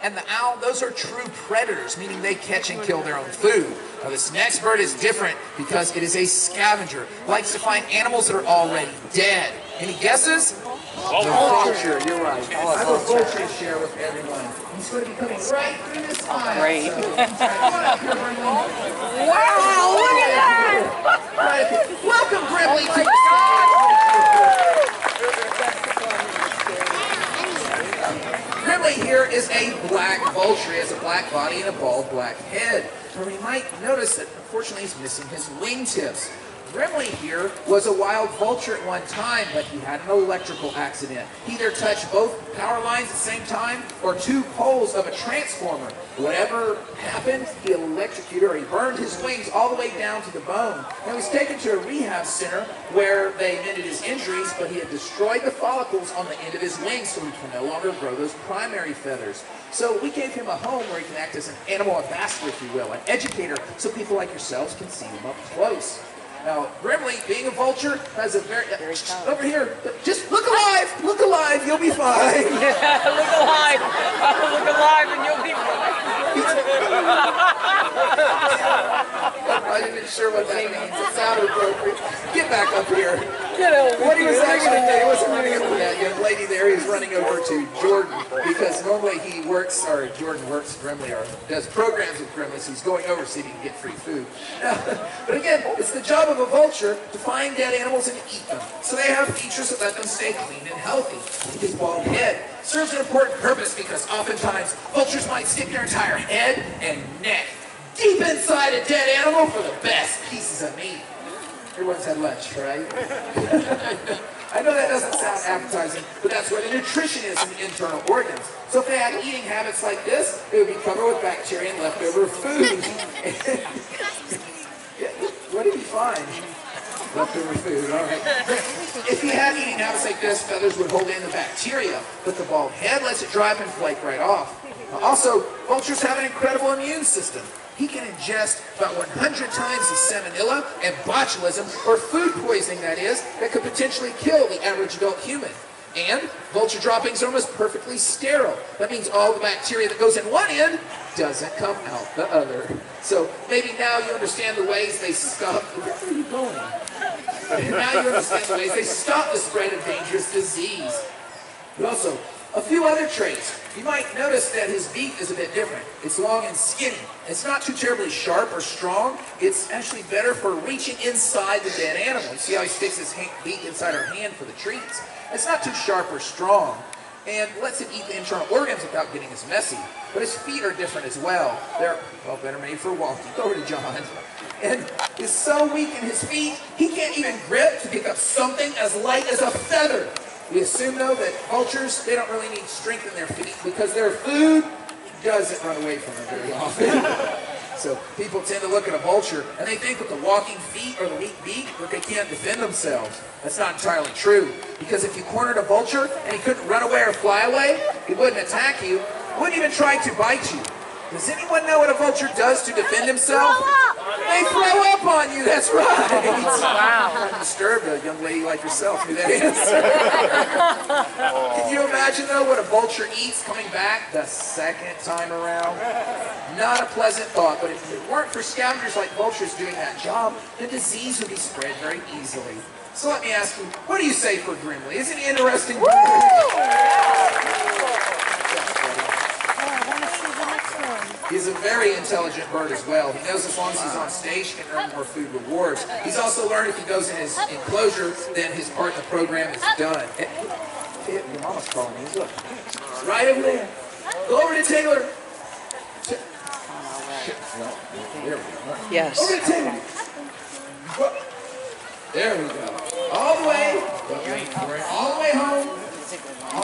and the owl, those are true predators, meaning they catch and kill their own food. Now this next bird is different because it is a scavenger. Likes to find animals that are already dead. Any guesses? The vulture, you're right. I have a vulture to share with everyone. He's going to be coming right through this aisle. Great. Wow, look at that! Right. Welcome, Grimley, to the Grimley here is a black vulture. He has a black body and a bald black head. Where we might notice that, unfortunately, he's missing his wingtips. Grimley here was a wild vulture at one time, but he had an electrical accident. He either touched both power lines at the same time or two poles of a transformer. Whatever happened, he electrocuted or he burned his wings all the way down to the bone. Now he was taken to a rehab center where they mended his injuries, but he had destroyed the follicles on the end of his wings, so he can no longer grow those primary feathers. So we gave him a home where he can act as an animal ambassador, if you will, an educator, so people like yourselves can see him up close. Now, Grimley, being a vulture, has a very over here, just look alive, you'll be fine. Yeah, look alive and you'll be fine. I'm not even sure what that means. It sounded appropriate. Get back up here. Get over What he was here. actually doing, he wasn't running over that young lady there, he was running over to Jordan, because normally he works, or Jordan works at Grimley, or does programs with Grimley, so he's going over so he can get free food. But again, it's the job of a vulture to find dead animals and eat them. So they have features that let them stay clean and healthy. His bald head serves an important purpose because oftentimes vultures might stick their entire head and neck deep inside a dead animal for the best pieces of meat. Everyone's had lunch, right? I know that doesn't sound appetizing, but that's where the nutrition is in the internal organs. So if they had eating habits like this, they would be covered with bacteria and leftover food. What did he find? Leftover food, all right. If he had eating habits like this, feathers would hold in the bacteria, but the bald head lets it dry up and flake right off. Also, vultures have an incredible immune system. He can ingest about 100 times the salmonella and botulism, or food poisoning that is, that could potentially kill the average adult human. And vulture droppings are almost perfectly sterile. That means all the bacteria that goes in one end doesn't come out the other. So maybe now you understand the ways they stop. Where are you going? Now you understand the ways they stop the spread of dangerous disease. But also, a few other traits. You might notice that his beak is a bit different. It's long and skinny. It's not too terribly sharp or strong. It's actually better for reaching inside the dead animal. You see how he sticks his beak inside our hand for the treats? It's not too sharp or strong, and lets him eat the internal organs without getting as messy. But his feet are different as well. They're, well, better made for walking. Go over to John. And he's so weak in his feet, he can't even grip to pick up something as light as a feather. We assume, though, that vultures, they don't really need strength in their feet because their food doesn't run away from them very often. So people tend to look at a vulture and they think with the walking feet or the weak beak that they can't defend themselves. That's not entirely true, because if you cornered a vulture and he couldn't run away or fly away, he wouldn't attack you, wouldn't even try to bite you. Does anyone know what a vulture does to defend himself? They throw up on you, that's right. Wow. I'm disturbed, a young lady like yourself knew that answer. Can you imagine, though, what a vulture eats coming back the second time around? Not a pleasant thought, but if it weren't for scavengers like vultures doing that job, the disease would be spread very easily. So let me ask you, what do you say for Grimley? Isn't he interesting? He's a very intelligent bird as well. He knows as long as he's on stage, he can earn more food rewards. He's also learned if he goes in his enclosure, then his part in the program is done. Your mama's calling me. Look. Right over there. Go over to Taylor. There we go. Yes. Over to Taylor. There we go. All the way. All the way home.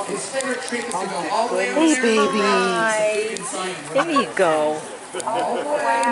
His favorite trick is to go all the way over there. Hey, baby. There you go. All the way.